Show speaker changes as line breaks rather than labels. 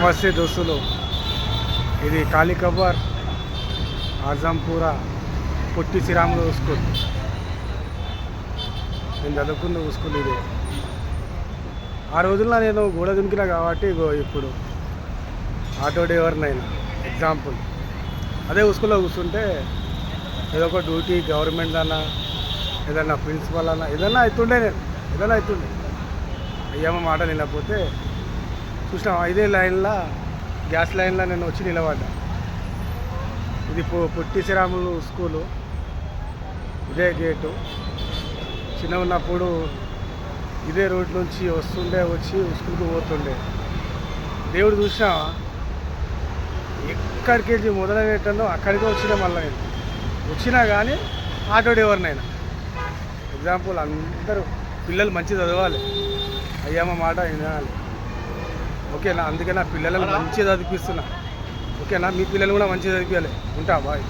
నమస్తే దోస్తులు, ఇది కాళీకబ్బర్ ఆజంపూరా పొట్టి శ్రీరాములు స్కూల్. నేను చదువుకున్న స్కూల్ ఇది. ఆ రోజుల్లో నేను గోడ దునికినా కాబట్టి ఇప్పుడు ఆటో డ్రైవర్నైనా ఎగ్జాంపుల్ అదే స్కూల్లో కూర్చుంటే ఏదో ఒక డ్యూటీ గవర్నమెంట్ అన్నా ఏదన్నా ప్రిన్సిపల్ అన్నా ఏదన్నా అవుతుండే, అయ్యమ్మ మాట నిలకపోతే చూసినా ఇదే లైన్లో గ్యాస్ లైన్లో నేను వచ్చి నిలబడ్డా. ఇది పొట్టి శ్రీరాములు స్కూలు, ఇదే గేటు. చిన్న ఉన్నప్పుడు ఇదే రోడ్ నుంచి వచ్చి స్కూల్కి పోతుండే. దేవుడు చూసినా ఎక్కడికి వెళ్ళి మొదలైనట్టో అక్కడికి వచ్చినా మళ్ళీ నేను వచ్చినా కానీ ఆటో డ్రైవర్నైనా. ఎగ్జాంపుల్ అందరూ పిల్లలు మంచి చదవాలి, అయ్యమ్మ మాట వినాలి, ఓకేనా? అందుకే నా పిల్లలను మంచిగా చదివిస్తున్నా, ఓకేనా? మీ పిల్లలు కూడా మంచిగా చదివించాలి. ఉంటా బాయ్.